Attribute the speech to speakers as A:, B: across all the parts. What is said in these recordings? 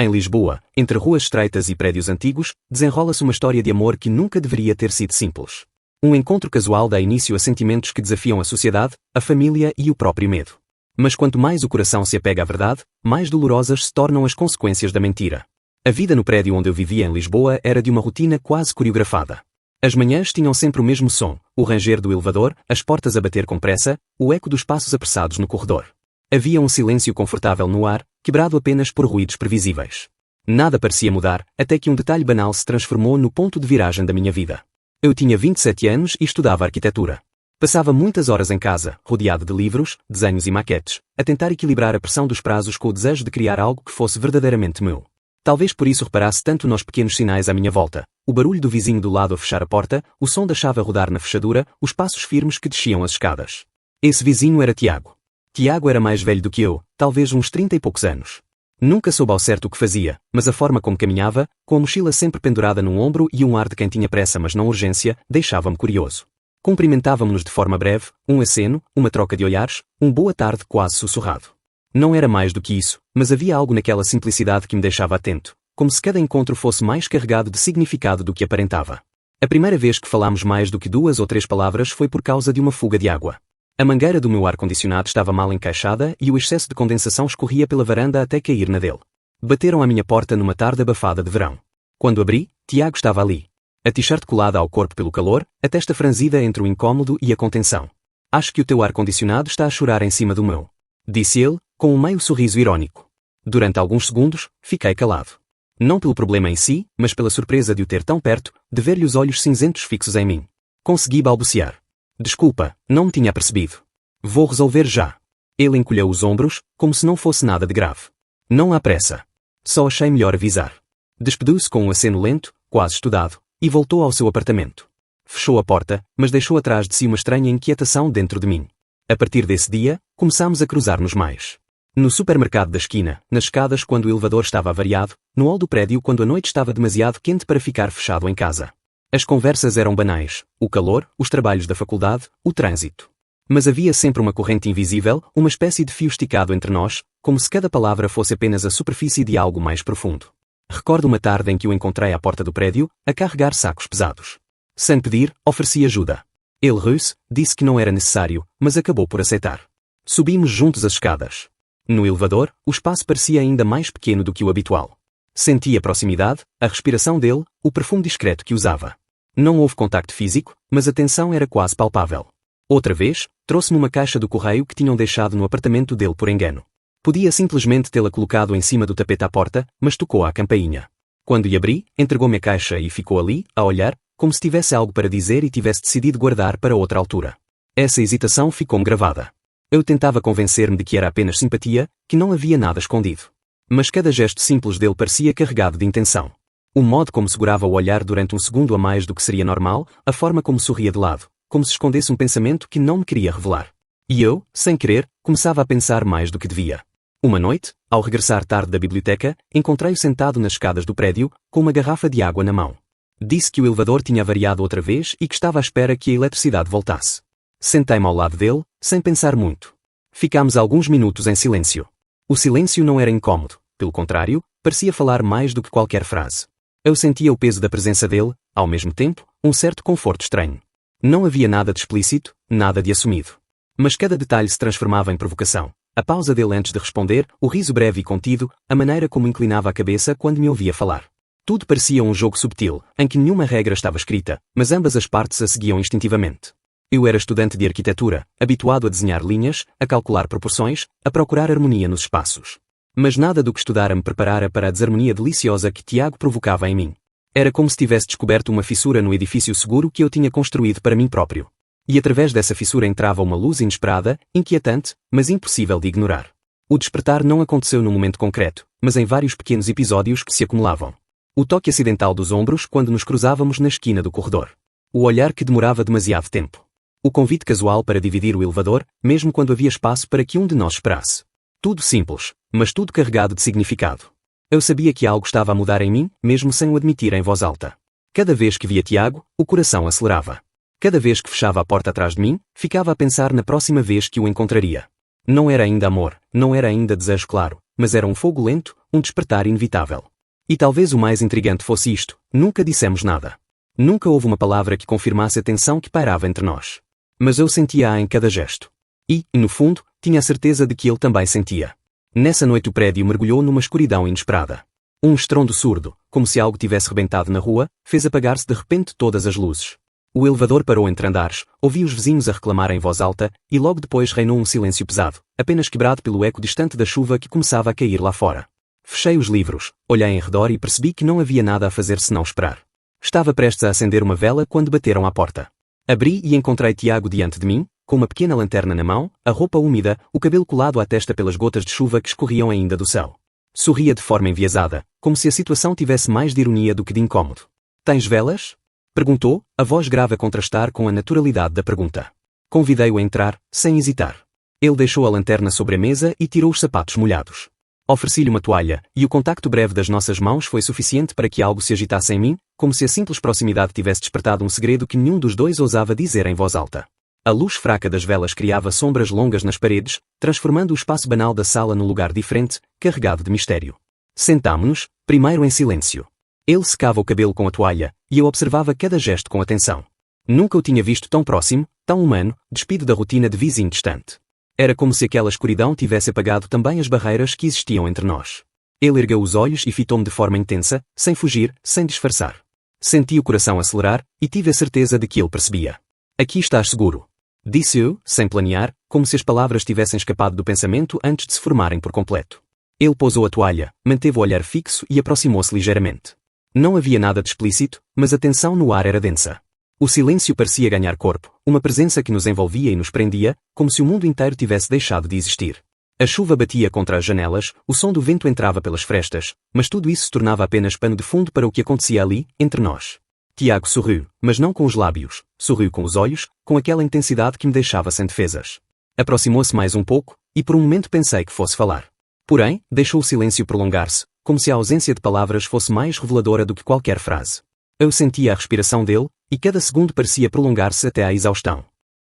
A: Em Lisboa, entre ruas estreitas e prédios antigos, desenrola-se uma história de amor que nunca deveria ter sido simples. Um encontro casual dá início a sentimentos que desafiam a sociedade, a família e o próprio medo. Mas quanto mais o coração se apega à verdade, mais dolorosas se tornam as consequências da mentira. A vida no prédio onde eu vivia em Lisboa era de uma rotina quase coreografada. As manhãs tinham sempre o mesmo som, o ranger do elevador, as portas a bater com pressa, o eco dos passos apressados no corredor. Havia um silêncio confortável no ar, quebrado apenas por ruídos previsíveis. Nada parecia mudar, até que um detalhe banal se transformou no ponto de viragem da minha vida. Eu tinha 27 anos e estudava arquitetura. Passava muitas horas em casa, rodeado de livros, desenhos e maquetes, a tentar equilibrar a pressão dos prazos com o desejo de criar algo que fosse verdadeiramente meu. Talvez por isso reparasse tanto nos pequenos sinais à minha volta, o barulho do vizinho do lado a fechar a porta, o som da chave a rodar na fechadura, os passos firmes que desciam as escadas. Esse vizinho era Tiago. Tiago era mais velho do que eu, talvez uns 30 e poucos anos. Nunca soube ao certo o que fazia, mas a forma como caminhava, com a mochila sempre pendurada num ombro e um ar de quem tinha pressa mas não urgência, deixava-me curioso. Cumprimentávamos-nos de forma breve, um aceno, uma troca de olhares, um boa tarde quase sussurrado. Não era mais do que isso, mas havia algo naquela simplicidade que me deixava atento, como se cada encontro fosse mais carregado de significado do que aparentava. A primeira vez que falámos mais do que 2 ou 3 palavras foi por causa de uma fuga de água. A mangueira do meu ar-condicionado estava mal encaixada e o excesso de condensação escorria pela varanda até cair na dele. Bateram à minha porta numa tarde abafada de verão. Quando abri, Tiago estava ali. A t-shirt colada ao corpo pelo calor, a testa franzida entre o incômodo e a contenção. Acho que o teu ar-condicionado está a chorar em cima do meu, disse ele, com um meio sorriso irónico. Durante alguns segundos, fiquei calado. Não pelo problema em si, mas pela surpresa de o ter tão perto, de ver-lhe os olhos cinzentos fixos em mim. Consegui balbuciar. Desculpa, não me tinha percebido. Vou resolver já. Ele encolheu os ombros, como se não fosse nada de grave. Não há pressa. Só achei melhor avisar. Despediu-se com um aceno lento, quase estudado, e voltou ao seu apartamento. Fechou a porta, mas deixou atrás de si uma estranha inquietação dentro de mim. A partir desse dia, começámos a cruzar-nos mais. No supermercado da esquina, nas escadas quando o elevador estava avariado, no hall do prédio quando a noite estava demasiado quente para ficar fechado em casa. As conversas eram banais, o calor, os trabalhos da faculdade, o trânsito. Mas havia sempre uma corrente invisível, uma espécie de fio esticado entre nós, como se cada palavra fosse apenas a superfície de algo mais profundo. Recordo uma tarde em que o encontrei à porta do prédio, a carregar sacos pesados. Sem pedir, ofereci ajuda. Ele riu-se, disse que não era necessário, mas acabou por aceitar. Subimos juntos as escadas. No elevador, o espaço parecia ainda mais pequeno do que o habitual. Senti a proximidade, a respiração dele, o perfume discreto que usava. Não houve contacto físico, mas a tensão era quase palpável. Outra vez, trouxe-me uma caixa do correio que tinham deixado no apartamento dele por engano. Podia simplesmente tê-la colocado em cima do tapete à porta, mas tocou à campainha. Quando lhe abri, entregou-me a caixa e ficou ali, a olhar, como se tivesse algo para dizer e tivesse decidido guardar para outra altura. Essa hesitação ficou-me gravada. Eu tentava convencer-me de que era apenas simpatia, que não havia nada escondido. Mas cada gesto simples dele parecia carregado de intenção. O modo como segurava o olhar durante um segundo a mais do que seria normal, a forma como sorria de lado, como se escondesse um pensamento que não me queria revelar. E eu, sem querer, começava a pensar mais do que devia. Uma noite, ao regressar tarde da biblioteca, encontrei-o sentado nas escadas do prédio, com uma garrafa de água na mão. Disse que o elevador tinha avariado outra vez e que estava à espera que a eletricidade voltasse. Sentei-me ao lado dele, sem pensar muito. Ficámos alguns minutos em silêncio. O silêncio não era incômodo, pelo contrário, parecia falar mais do que qualquer frase. Eu sentia o peso da presença dele, ao mesmo tempo, um certo conforto estranho. Não havia nada de explícito, nada de assumido. Mas cada detalhe se transformava em provocação. A pausa dele antes de responder, o riso breve e contido, a maneira como inclinava a cabeça quando me ouvia falar. Tudo parecia um jogo subtil, em que nenhuma regra estava escrita, mas ambas as partes a seguiam instintivamente. Eu era estudante de arquitetura, habituado a desenhar linhas, a calcular proporções, a procurar harmonia nos espaços. Mas nada do que estudara me preparara para a desarmonia deliciosa que Tiago provocava em mim. Era como se tivesse descoberto uma fissura no edifício seguro que eu tinha construído para mim próprio. E através dessa fissura entrava uma luz inesperada, inquietante, mas impossível de ignorar. O despertar não aconteceu num momento concreto, mas em vários pequenos episódios que se acumulavam. O toque acidental dos ombros quando nos cruzávamos na esquina do corredor. O olhar que demorava demasiado tempo. O convite casual para dividir o elevador, mesmo quando havia espaço para que um de nós esperasse. Tudo simples, mas tudo carregado de significado. Eu sabia que algo estava a mudar em mim, mesmo sem o admitir em voz alta. Cada vez que via Tiago, o coração acelerava. Cada vez que fechava a porta atrás de mim, ficava a pensar na próxima vez que o encontraria. Não era ainda amor, não era ainda desejo claro, mas era um fogo lento, um despertar inevitável. E talvez o mais intrigante fosse isto: nunca dissemos nada. Nunca houve uma palavra que confirmasse a tensão que pairava entre nós. Mas eu sentia-a em cada gesto. E, no fundo, tinha a certeza de que ele também sentia. Nessa noite o prédio mergulhou numa escuridão inesperada. Um estrondo surdo, como se algo tivesse rebentado na rua, fez apagar-se de repente todas as luzes. O elevador parou entre andares, ouvi os vizinhos a reclamar em voz alta, e logo depois reinou um silêncio pesado, apenas quebrado pelo eco distante da chuva que começava a cair lá fora. Fechei os livros, olhei em redor e percebi que não havia nada a fazer senão esperar. Estava prestes a acender uma vela quando bateram à porta. Abri e encontrei Tiago diante de mim, com uma pequena lanterna na mão, a roupa úmida, o cabelo colado à testa pelas gotas de chuva que escorriam ainda do céu. Sorria de forma enviesada, como se a situação tivesse mais de ironia do que de incômodo. "Tens velas?" perguntou, a voz grave a contrastar com a naturalidade da pergunta. Convidei-o a entrar, sem hesitar. Ele deixou a lanterna sobre a mesa e tirou os sapatos molhados. Ofereci-lhe uma toalha, e o contacto breve das nossas mãos foi suficiente para que algo se agitasse em mim, como se a simples proximidade tivesse despertado um segredo que nenhum dos dois ousava dizer em voz alta. A luz fraca das velas criava sombras longas nas paredes, transformando o espaço banal da sala num lugar diferente, carregado de mistério. Sentámo-nos, primeiro em silêncio. Ele secava o cabelo com a toalha, e eu observava cada gesto com atenção. Nunca o tinha visto tão próximo, tão humano, despido da rotina de vizinho distante. Era como se aquela escuridão tivesse apagado também as barreiras que existiam entre nós. Ele ergueu os olhos e fitou-me de forma intensa, sem fugir, sem disfarçar. Senti o coração acelerar, e tive a certeza de que ele percebia. "Aqui estás seguro", disse eu, sem planear, como se as palavras tivessem escapado do pensamento antes de se formarem por completo. Ele pousou a toalha, manteve o olhar fixo e aproximou-se ligeiramente. Não havia nada de explícito, mas a tensão no ar era densa. O silêncio parecia ganhar corpo, uma presença que nos envolvia e nos prendia, como se o mundo inteiro tivesse deixado de existir. A chuva batia contra as janelas, o som do vento entrava pelas frestas, mas tudo isso se tornava apenas pano de fundo para o que acontecia ali, entre nós. Tiago sorriu, mas não com os lábios, sorriu com os olhos, com aquela intensidade que me deixava sem defesas. Aproximou-se mais um pouco, e por um momento pensei que fosse falar. Porém, deixou o silêncio prolongar-se, como se a ausência de palavras fosse mais reveladora do que qualquer frase. Eu sentia a respiração dele, e cada segundo parecia prolongar-se até à exaustão.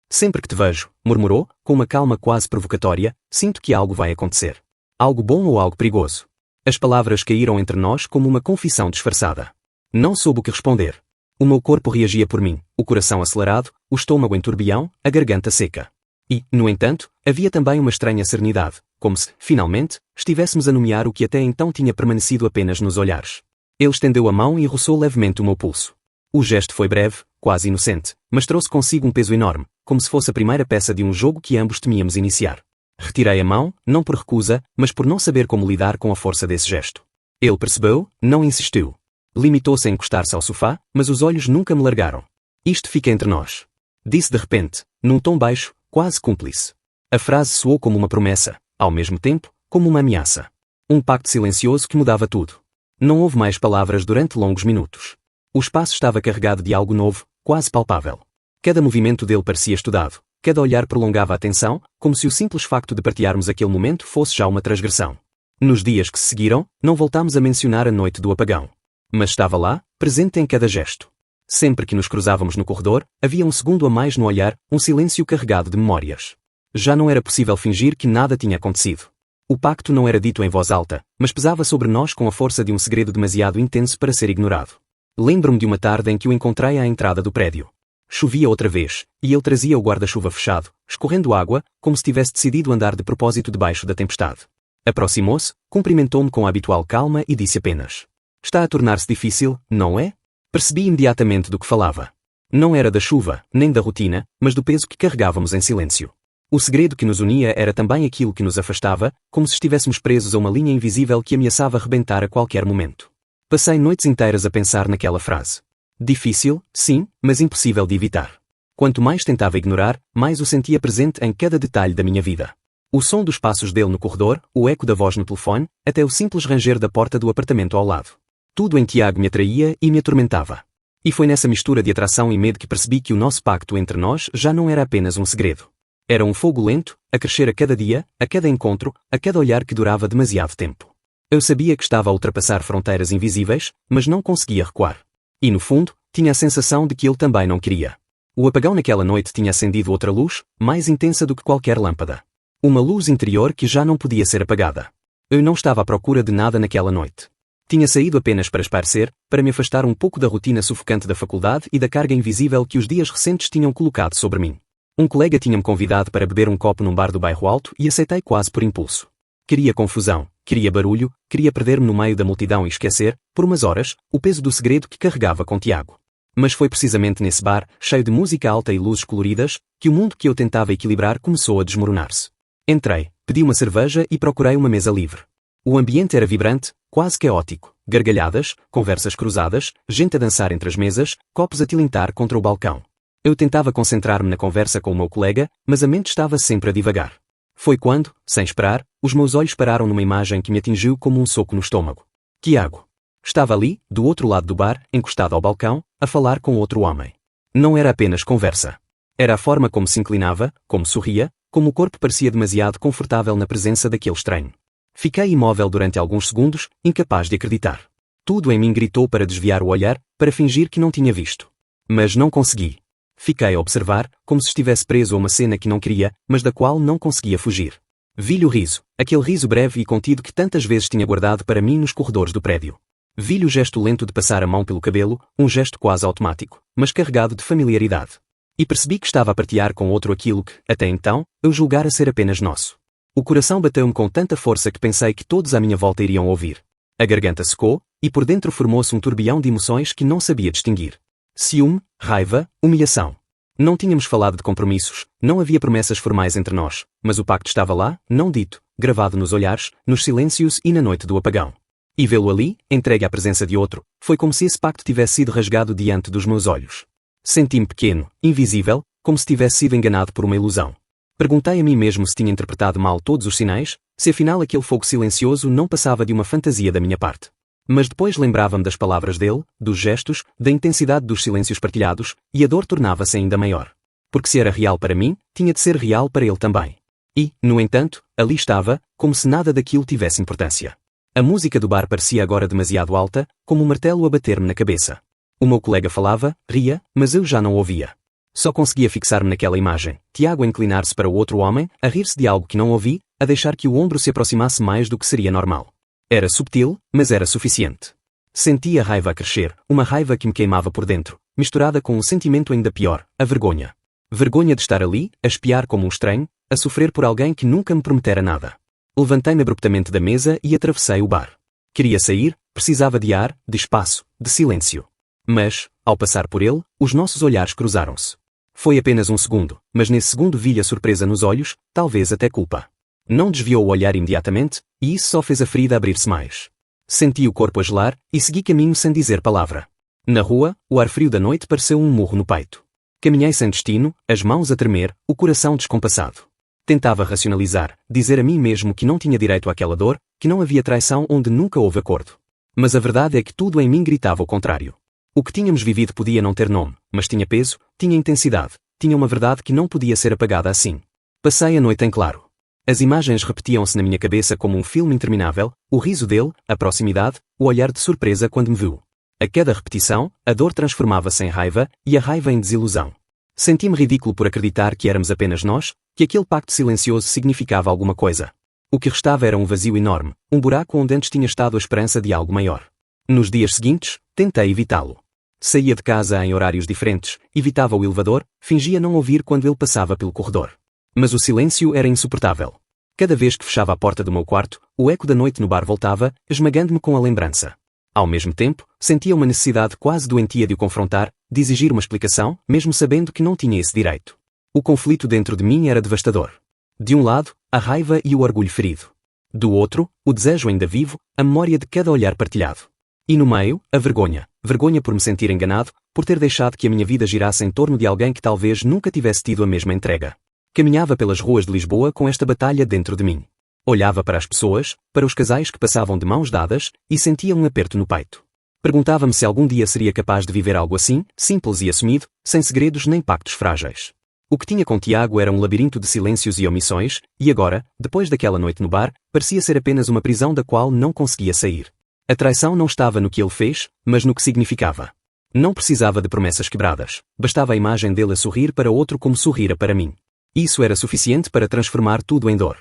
A: "Sempre que te vejo", murmurou, com uma calma quase provocatória, "sinto que algo vai acontecer. Algo bom ou algo perigoso?" As palavras caíram entre nós como uma confissão disfarçada. Não soube o que responder. O meu corpo reagia por mim, o coração acelerado, o estômago em turbilhão, a garganta seca. E, no entanto, havia também uma estranha serenidade, como se, finalmente, estivéssemos a nomear o que até então tinha permanecido apenas nos olhares. Ele estendeu a mão e roçou levemente o meu pulso. O gesto foi breve, quase inocente, mas trouxe consigo um peso enorme, como se fosse a primeira peça de um jogo que ambos temíamos iniciar. Retirei a mão, não por recusa, mas por não saber como lidar com a força desse gesto. Ele percebeu, não insistiu. Limitou-se a encostar-se ao sofá, mas os olhos nunca me largaram. "Isto fica entre nós", disse de repente, num tom baixo, quase cúmplice. A frase soou como uma promessa, ao mesmo tempo, como uma ameaça. Um pacto silencioso que mudava tudo. Não houve mais palavras durante longos minutos. O espaço estava carregado de algo novo, quase palpável. Cada movimento dele parecia estudado, cada olhar prolongava a atenção, como se o simples facto de partilharmos aquele momento fosse já uma transgressão. Nos dias que se seguiram, não voltámos a mencionar a noite do apagão. Mas estava lá, presente em cada gesto. Sempre que nos cruzávamos no corredor, havia um segundo a mais no olhar, um silêncio carregado de memórias. Já não era possível fingir que nada tinha acontecido. O pacto não era dito em voz alta, mas pesava sobre nós com a força de um segredo demasiado intenso para ser ignorado. Lembro-me de uma tarde em que o encontrei à entrada do prédio. Chovia outra vez, e ele trazia o guarda-chuva fechado, escorrendo água, como se tivesse decidido andar de propósito debaixo da tempestade. Aproximou-se, cumprimentou-me com a habitual calma e disse apenas: "Está a tornar-se difícil, não é?" Percebi imediatamente do que falava. Não era da chuva, nem da rotina, mas do peso que carregávamos em silêncio. O segredo que nos unia era também aquilo que nos afastava, como se estivéssemos presos a uma linha invisível que ameaçava rebentar a qualquer momento. Passei noites inteiras a pensar naquela frase. Difícil, sim, mas impossível de evitar. Quanto mais tentava ignorar, mais o sentia presente em cada detalhe da minha vida. O som dos passos dele no corredor, o eco da voz no telefone, até o simples ranger da porta do apartamento ao lado. Tudo em Tiago me atraía e me atormentava. E foi nessa mistura de atração e medo que percebi que o nosso pacto entre nós já não era apenas um segredo. Era um fogo lento, a crescer a cada dia, a cada encontro, a cada olhar que durava demasiado tempo. Eu sabia que estava a ultrapassar fronteiras invisíveis, mas não conseguia recuar. E no fundo, tinha a sensação de que ele também não queria. O apagão naquela noite tinha acendido outra luz, mais intensa do que qualquer lâmpada. Uma luz interior que já não podia ser apagada. Eu não estava à procura de nada naquela noite. Tinha saído apenas para espairecer, para me afastar um pouco da rotina sufocante da faculdade e da carga invisível que os dias recentes tinham colocado sobre mim. Um colega tinha-me convidado para beber um copo num bar do bairro Alto e aceitei quase por impulso. Queria confusão, queria barulho, queria perder-me no meio da multidão e esquecer, por umas horas, o peso do segredo que carregava com Tiago. Mas foi precisamente nesse bar, cheio de música alta e luzes coloridas, que o mundo que eu tentava equilibrar começou a desmoronar-se. Entrei, pedi uma cerveja e procurei uma mesa livre. O ambiente era vibrante, quase caótico, gargalhadas, conversas cruzadas, gente a dançar entre as mesas, copos a tilintar contra o balcão. Eu tentava concentrar-me na conversa com o meu colega, mas a mente estava sempre a divagar. Foi quando, sem esperar, os meus olhos pararam numa imagem que me atingiu como um soco no estômago. Tiago. Estava ali, do outro lado do bar, encostado ao balcão, a falar com outro homem. Não era apenas conversa. Era a forma como se inclinava, como sorria, como o corpo parecia demasiado confortável na presença daquele estranho. Fiquei imóvel durante alguns segundos, incapaz de acreditar. Tudo em mim gritou para desviar o olhar, para fingir que não tinha visto. Mas não consegui. Fiquei a observar, como se estivesse preso a uma cena que não queria, mas da qual não conseguia fugir. Vi-lhe o riso, aquele riso breve e contido que tantas vezes tinha guardado para mim nos corredores do prédio. Vi-lhe o gesto lento de passar a mão pelo cabelo, um gesto quase automático, mas carregado de familiaridade. E percebi que estava a partilhar com outro aquilo que, até então, eu julgara ser apenas nosso. O coração bateu-me com tanta força que pensei que todos à minha volta iriam ouvir. A garganta secou, e por dentro formou-se um turbilhão de emoções que não sabia distinguir. Ciúme, raiva, humilhação. Não tínhamos falado de compromissos, não havia promessas formais entre nós, mas o pacto estava lá, não dito, gravado nos olhares, nos silêncios e na noite do apagão. E vê-lo ali, entregue à presença de outro, foi como se esse pacto tivesse sido rasgado diante dos meus olhos. Senti-me pequeno, invisível, como se tivesse sido enganado por uma ilusão. Perguntei a mim mesmo se tinha interpretado mal todos os sinais, se afinal aquele fogo silencioso não passava de uma fantasia da minha parte. Mas depois lembrava-me das palavras dele, dos gestos, da intensidade dos silêncios partilhados, e a dor tornava-se ainda maior. Porque se era real para mim, tinha de ser real para ele também. E, no entanto, ali estava, como se nada daquilo tivesse importância. A música do bar parecia agora demasiado alta, como um martelo a bater-me na cabeça. O meu colega falava, ria, mas eu já não ouvia. Só conseguia fixar-me naquela imagem, Tiago a inclinar-se para o outro homem, a rir-se de algo que não ouvi, a deixar que o ombro se aproximasse mais do que seria normal. Era subtil, mas era suficiente. Senti a raiva a crescer, uma raiva que me queimava por dentro, misturada com um sentimento ainda pior, a vergonha. Vergonha de estar ali, a espiar como um estranho, a sofrer por alguém que nunca me prometera nada. Levantei-me abruptamente da mesa e atravessei o bar. Queria sair, precisava de ar, de espaço, de silêncio. Mas, ao passar por ele, os nossos olhares cruzaram-se. Foi apenas um segundo, mas nesse segundo vi-lhe a surpresa nos olhos, talvez até culpa. Não desviou o olhar imediatamente, e isso só fez a ferida abrir-se mais. Senti o corpo a gelar, e segui caminho sem dizer palavra. Na rua, o ar frio da noite pareceu um murro no peito. Caminhei sem destino, as mãos a tremer, o coração descompassado. Tentava racionalizar, dizer a mim mesmo que não tinha direito àquela dor, que não havia traição onde nunca houve acordo. Mas a verdade é que tudo em mim gritava o contrário. O que tínhamos vivido podia não ter nome, mas tinha peso, tinha intensidade, tinha uma verdade que não podia ser apagada assim. Passei a noite em claro. As imagens repetiam-se na minha cabeça como um filme interminável, o riso dele, a proximidade, o olhar de surpresa quando me viu. A cada repetição, a dor transformava-se em raiva, e a raiva em desilusão. Senti-me ridículo por acreditar que éramos apenas nós, que aquele pacto silencioso significava alguma coisa. O que restava era um vazio enorme, um buraco onde antes tinha estado a esperança de algo maior. Nos dias seguintes, tentei evitá-lo. Saía de casa em horários diferentes, evitava o elevador, fingia não ouvir quando ele passava pelo corredor. Mas o silêncio era insuportável. Cada vez que fechava a porta do meu quarto, o eco da noite no bar voltava, esmagando-me com a lembrança. Ao mesmo tempo, sentia uma necessidade quase doentia de o confrontar, de exigir uma explicação, mesmo sabendo que não tinha esse direito. O conflito dentro de mim era devastador. De um lado, a raiva e o orgulho ferido. Do outro, o desejo ainda vivo, a memória de cada olhar partilhado. E no meio, a vergonha. Vergonha por me sentir enganado, por ter deixado que a minha vida girasse em torno de alguém que talvez nunca tivesse tido a mesma entrega. Caminhava pelas ruas de Lisboa com esta batalha dentro de mim. Olhava para as pessoas, para os casais que passavam de mãos dadas, e sentia um aperto no peito. Perguntava-me se algum dia seria capaz de viver algo assim, simples e assumido, sem segredos nem pactos frágeis. O que tinha com Tiago era um labirinto de silêncios e omissões, e agora, depois daquela noite no bar, parecia ser apenas uma prisão da qual não conseguia sair. A traição não estava no que ele fez, mas no que significava. Não precisava de promessas quebradas, bastava a imagem dele a sorrir para outro como sorrira para mim. Isso era suficiente para transformar tudo em dor.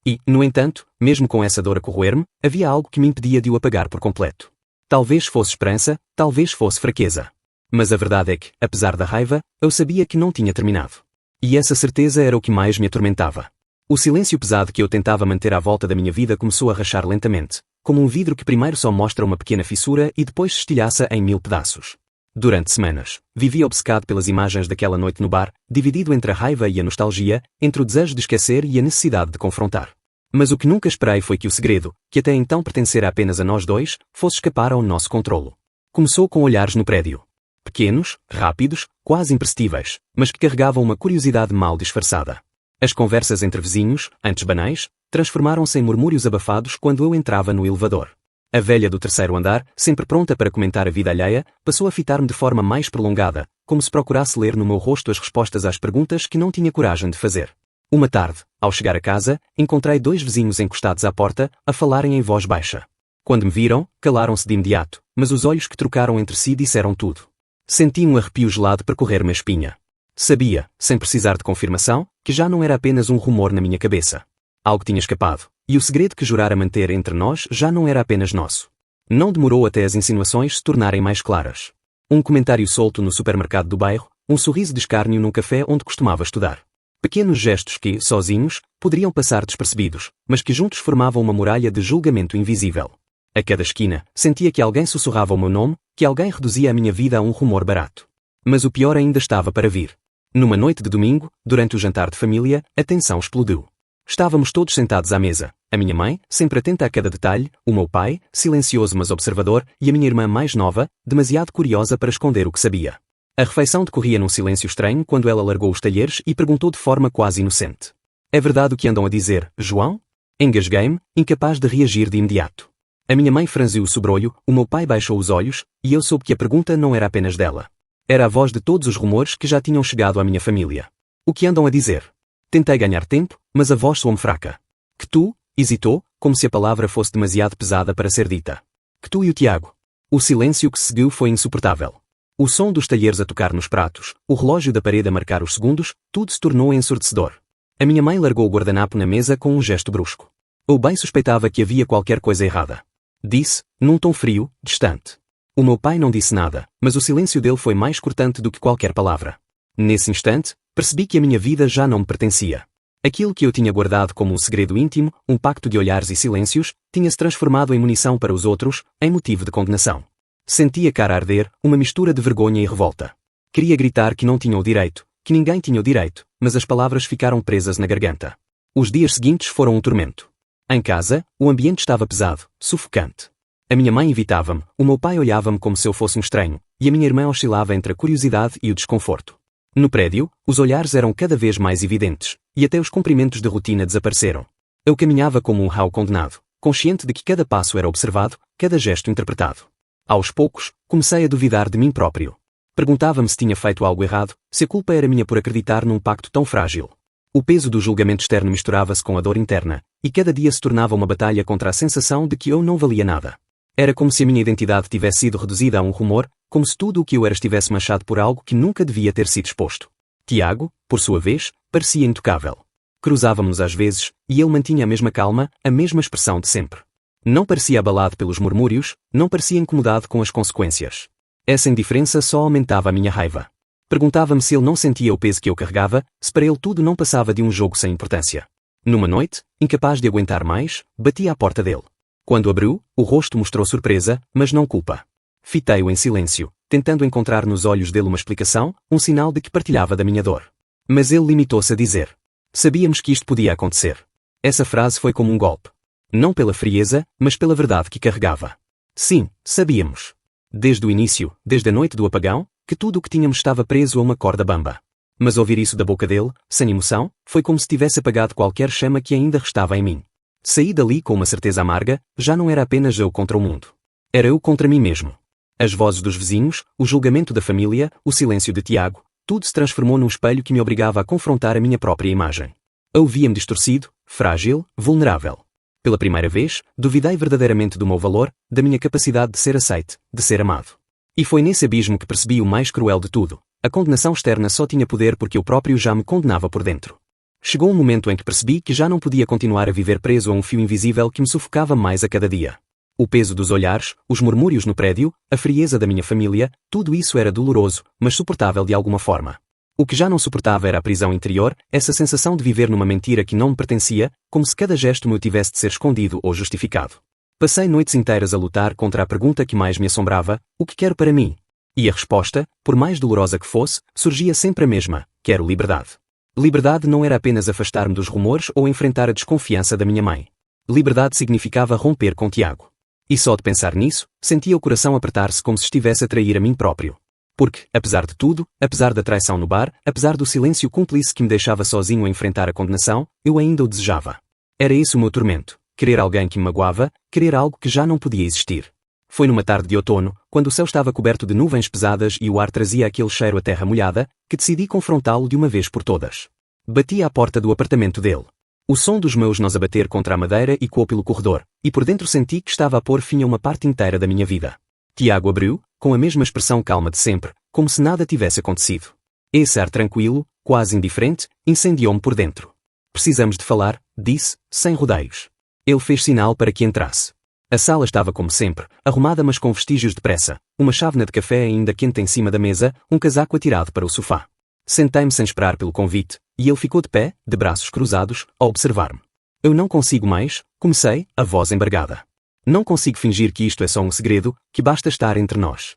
A: E, no entanto, mesmo com essa dor a corroer-me, havia algo que me impedia de o apagar por completo. Talvez fosse esperança, talvez fosse fraqueza. Mas a verdade é que, apesar da raiva, eu sabia que não tinha terminado. E essa certeza era o que mais me atormentava. O silêncio pesado que eu tentava manter à volta da minha vida começou a rachar lentamente, como um vidro que primeiro só mostra uma pequena fissura e depois se estilhaça em 1000 pedaços. Durante semanas, vivia obcecado pelas imagens daquela noite no bar, dividido entre a raiva e a nostalgia, entre o desejo de esquecer e a necessidade de confrontar. Mas o que nunca esperei foi que o segredo, que até então pertencera apenas a nós dois, fosse escapar ao nosso controlo. Começou com olhares no prédio. Pequenos, rápidos, quase imperceptíveis, mas que carregavam uma curiosidade mal disfarçada. As conversas entre vizinhos, antes banais, transformaram-se em murmúrios abafados quando eu entrava no elevador. A velha do terceiro andar, sempre pronta para comentar a vida alheia, passou a fitar-me de forma mais prolongada, como se procurasse ler no meu rosto as respostas às perguntas que não tinha coragem de fazer. Uma tarde, ao chegar a casa, encontrei 2 vizinhos encostados à porta, a falarem em voz baixa. Quando me viram, calaram-se de imediato, mas os olhos que trocaram entre si disseram tudo. Senti um arrepio gelado percorrer-me a espinha. Sabia, sem precisar de confirmação, que já não era apenas um rumor na minha cabeça. Algo tinha escapado, e o segredo que jurara manter entre nós já não era apenas nosso. Não demorou até as insinuações se tornarem mais claras. Um comentário solto no supermercado do bairro, um sorriso de escárnio num café onde costumava estudar. Pequenos gestos que, sozinhos, poderiam passar despercebidos, mas que juntos formavam uma muralha de julgamento invisível. A cada esquina, sentia que alguém sussurrava o meu nome, que alguém reduzia a minha vida a um rumor barato. Mas o pior ainda estava para vir. Numa noite de domingo, durante o jantar de família, a tensão explodiu. Estávamos todos sentados à mesa, a minha mãe, sempre atenta a cada detalhe, o meu pai, silencioso mas observador, e a minha irmã mais nova, demasiado curiosa para esconder o que sabia. A refeição decorria num silêncio estranho quando ela largou os talheres e perguntou de forma quase inocente. É verdade o que andam a dizer, João? Engasguei-me, incapaz de reagir de imediato. A minha mãe franziu o sobrolho, o meu pai baixou os olhos, e eu soube que a pergunta não era apenas dela. Era a voz de todos os rumores que já tinham chegado à minha família. O que andam a dizer? Tentei ganhar tempo, mas a voz soou-me fraca. Que tu? Hesitou, como se a palavra fosse demasiado pesada para ser dita. Que tu e o Tiago? O silêncio que seguiu foi insuportável. O som dos talheres a tocar nos pratos, o relógio da parede a marcar os segundos, tudo se tornou ensurdecedor. A minha mãe largou o guardanapo na mesa com um gesto brusco. Eu bem suspeitava que havia qualquer coisa errada. Disse, num tom frio, distante. O meu pai não disse nada, mas o silêncio dele foi mais cortante do que qualquer palavra. Nesse instante, percebi que a minha vida já não me pertencia. Aquilo que eu tinha guardado como um segredo íntimo, um pacto de olhares e silêncios, tinha-se transformado em munição para os outros, em motivo de condenação. Senti a cara arder, uma mistura de vergonha e revolta. Queria gritar que não tinha o direito, que ninguém tinha o direito, mas as palavras ficaram presas na garganta. Os dias seguintes foram um tormento. Em casa, o ambiente estava pesado, sufocante. A minha mãe evitava-me, o meu pai olhava-me como se eu fosse um estranho, e a minha irmã oscilava entre a curiosidade e o desconforto. No prédio, os olhares eram cada vez mais evidentes, e até os cumprimentos de rotina desapareceram. Eu caminhava como um réu condenado, consciente de que cada passo era observado, cada gesto interpretado. Aos poucos, comecei a duvidar de mim próprio. Perguntava-me se tinha feito algo errado, se a culpa era minha por acreditar num pacto tão frágil. O peso do julgamento externo misturava-se com a dor interna, e cada dia se tornava uma batalha contra a sensação de que eu não valia nada. Era como se a minha identidade tivesse sido reduzida a um rumor, como se tudo o que eu era estivesse manchado por algo que nunca devia ter sido exposto. Tiago, por sua vez, parecia intocável. Cruzávamos-nos às vezes, e ele mantinha a mesma calma, a mesma expressão de sempre. Não parecia abalado pelos murmúrios, não parecia incomodado com as consequências. Essa indiferença só aumentava a minha raiva. Perguntava-me se ele não sentia o peso que eu carregava, se para ele tudo não passava de um jogo sem importância. Numa noite, incapaz de aguentar mais, bati à porta dele. Quando abriu, o rosto mostrou surpresa, mas não culpa. Fitei-o em silêncio, tentando encontrar nos olhos dele uma explicação, um sinal de que partilhava da minha dor. Mas ele limitou-se a dizer: sabíamos que isto podia acontecer. Essa frase foi como um golpe. Não pela frieza, mas pela verdade que carregava. Sim, sabíamos. Desde o início, desde a noite do apagão, que tudo o que tínhamos estava preso a uma corda bamba. Mas ouvir isso da boca dele, sem emoção, foi como se tivesse apagado qualquer chama que ainda restava em mim. Saí dali com uma certeza amarga, já não era apenas eu contra o mundo. Era eu contra mim mesmo. As vozes dos vizinhos, o julgamento da família, o silêncio de Tiago, tudo se transformou num espelho que me obrigava a confrontar a minha própria imagem. Eu via-me distorcido, frágil, vulnerável. Pela primeira vez, duvidei verdadeiramente do meu valor, da minha capacidade de ser aceite, de ser amado. E foi nesse abismo que percebi o mais cruel de tudo. A condenação externa só tinha poder porque eu próprio já me condenava por dentro. Chegou um momento em que percebi que já não podia continuar a viver preso a um fio invisível que me sufocava mais a cada dia. O peso dos olhares, os murmúrios no prédio, a frieza da minha família, tudo isso era doloroso, mas suportável de alguma forma. O que já não suportava era a prisão interior, essa sensação de viver numa mentira que não me pertencia, como se cada gesto meu tivesse de ser escondido ou justificado. Passei noites inteiras a lutar contra a pergunta que mais me assombrava: o que quero para mim? E a resposta, por mais dolorosa que fosse, surgia sempre a mesma: quero liberdade. Liberdade não era apenas afastar-me dos rumores ou enfrentar a desconfiança da minha mãe. Liberdade significava romper com Tiago. E só de pensar nisso, sentia o coração apertar-se como se estivesse a trair a mim próprio. Porque, apesar de tudo, apesar da traição no bar, apesar do silêncio cúmplice que me deixava sozinho a enfrentar a condenação, eu ainda o desejava. Era esse o meu tormento: querer alguém que me magoava, querer algo que já não podia existir. Foi numa tarde de outono, quando o céu estava coberto de nuvens pesadas e o ar trazia aquele cheiro a terra molhada, que decidi confrontá-lo de uma vez por todas. Bati à porta do apartamento dele. O som dos meus nós a bater contra a madeira ecoou pelo corredor, e por dentro senti que estava a pôr fim a uma parte inteira da minha vida. Tiago abriu, com a mesma expressão calma de sempre, como se nada tivesse acontecido. Esse ar tranquilo, quase indiferente, incendiou-me por dentro. Precisamos de falar, disse, sem rodeios. Ele fez sinal para que entrasse. A sala estava como sempre, arrumada mas com vestígios de pressa, uma chávena de café ainda quente em cima da mesa, um casaco atirado para o sofá. Sentei-me sem esperar pelo convite, e ele ficou de pé, de braços cruzados, a observar-me. Eu não consigo mais, comecei, a voz embargada. Não consigo fingir que isto é só um segredo, que basta estar entre nós.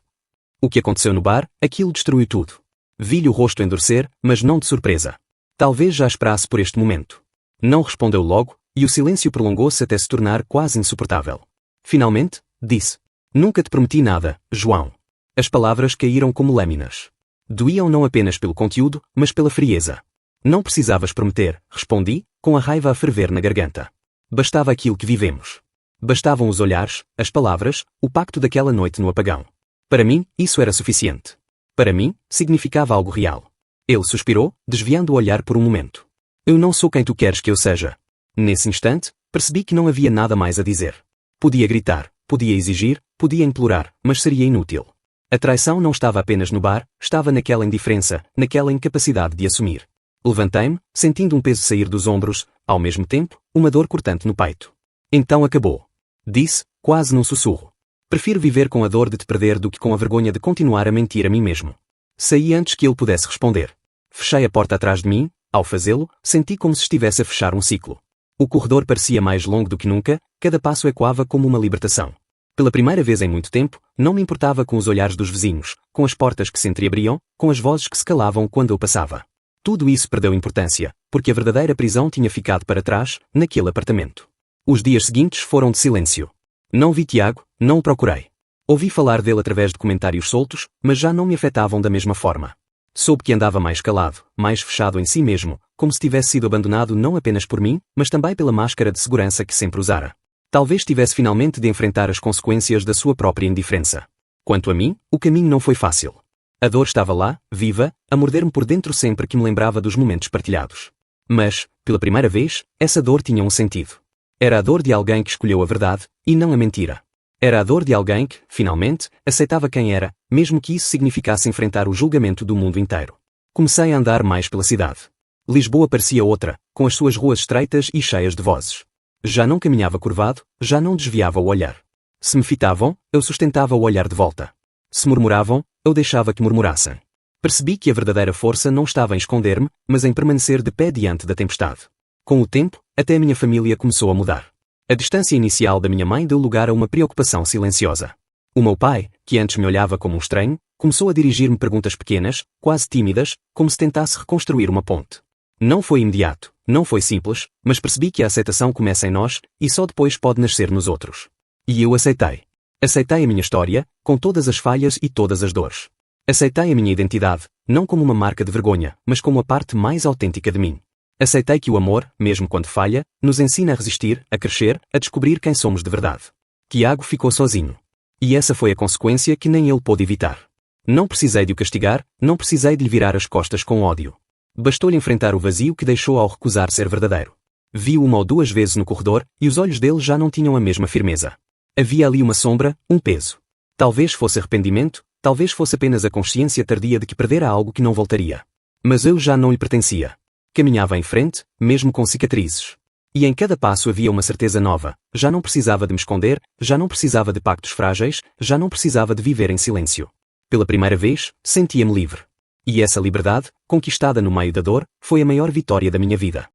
A: O que aconteceu no bar, aquilo destruiu tudo. Vi-lhe o rosto endurecer, mas não de surpresa. Talvez já esperasse por este momento. Não respondeu logo, e o silêncio prolongou-se até se tornar quase insuportável. Finalmente, disse: nunca te prometi nada, João. As palavras caíram como lâminas. Doíam não apenas pelo conteúdo, mas pela frieza. Não precisavas prometer, respondi, com a raiva a ferver na garganta. Bastava aquilo que vivemos. Bastavam os olhares, as palavras, o pacto daquela noite no apagão. Para mim, isso era suficiente. Para mim, significava algo real. Ele suspirou, desviando o olhar por um momento. Eu não sou quem tu queres que eu seja. Nesse instante, percebi que não havia nada mais a dizer. Podia gritar, podia exigir, podia implorar, mas seria inútil. A traição não estava apenas no bar, estava naquela indiferença, naquela incapacidade de assumir. Levantei-me, sentindo um peso sair dos ombros, ao mesmo tempo, uma dor cortante no peito. Então acabou. Disse, quase num sussurro. Prefiro viver com a dor de te perder do que com a vergonha de continuar a mentir a mim mesmo. Saí antes que ele pudesse responder. Fechei a porta atrás de mim, ao fazê-lo, senti como se estivesse a fechar um ciclo. O corredor parecia mais longo do que nunca, cada passo ecoava como uma libertação. Pela primeira vez em muito tempo, não me importava com os olhares dos vizinhos, com as portas que se entreabriam, com as vozes que se calavam quando eu passava. Tudo isso perdeu importância, porque a verdadeira prisão tinha ficado para trás, naquele apartamento. Os dias seguintes foram de silêncio. Não vi Tiago, não o procurei. Ouvi falar dele através de comentários soltos, mas já não me afetavam da mesma forma. Soube que andava mais calado, mais fechado em si mesmo, como se tivesse sido abandonado não apenas por mim, mas também pela máscara de segurança que sempre usara. Talvez tivesse finalmente de enfrentar as consequências da sua própria indiferença. Quanto a mim, o caminho não foi fácil. A dor estava lá, viva, a morder-me por dentro sempre que me lembrava dos momentos partilhados. Mas, pela primeira vez, essa dor tinha um sentido. Era a dor de alguém que escolheu a verdade, e não a mentira. Era a dor de alguém que, finalmente, aceitava quem era, mesmo que isso significasse enfrentar o julgamento do mundo inteiro. Comecei a andar mais pela cidade. Lisboa parecia outra, com as suas ruas estreitas e cheias de vozes. Já não caminhava curvado, já não desviava o olhar. Se me fitavam, eu sustentava o olhar de volta. Se murmuravam, eu deixava que murmurassem. Percebi que a verdadeira força não estava em esconder-me, mas em permanecer de pé diante da tempestade. Com o tempo, até a minha família começou a mudar. A distância inicial da minha mãe deu lugar a uma preocupação silenciosa. O meu pai, que antes me olhava como um estranho, começou a dirigir-me perguntas pequenas, quase tímidas, como se tentasse reconstruir uma ponte. Não foi imediato, não foi simples, mas percebi que a aceitação começa em nós, e só depois pode nascer nos outros. E eu aceitei. Aceitei a minha história, com todas as falhas e todas as dores. Aceitei a minha identidade, não como uma marca de vergonha, mas como a parte mais autêntica de mim. Aceitei que o amor, mesmo quando falha, nos ensina a resistir, a crescer, a descobrir quem somos de verdade. Tiago ficou sozinho. E essa foi a consequência que nem ele pôde evitar. Não precisei de o castigar, não precisei de lhe virar as costas com ódio. Bastou-lhe enfrentar o vazio que deixou ao recusar ser verdadeiro. Vi-o uma ou duas vezes no corredor, e os olhos dele já não tinham a mesma firmeza. Havia ali uma sombra, um peso. Talvez fosse arrependimento, talvez fosse apenas a consciência tardia de que perdera algo que não voltaria. Mas eu já não lhe pertencia. Caminhava em frente, mesmo com cicatrizes. E em cada passo havia uma certeza nova. Já não precisava de me esconder, já não precisava de pactos frágeis, já não precisava de viver em silêncio. Pela primeira vez, sentia-me livre. E essa liberdade, conquistada no meio da dor, foi a maior vitória da minha vida.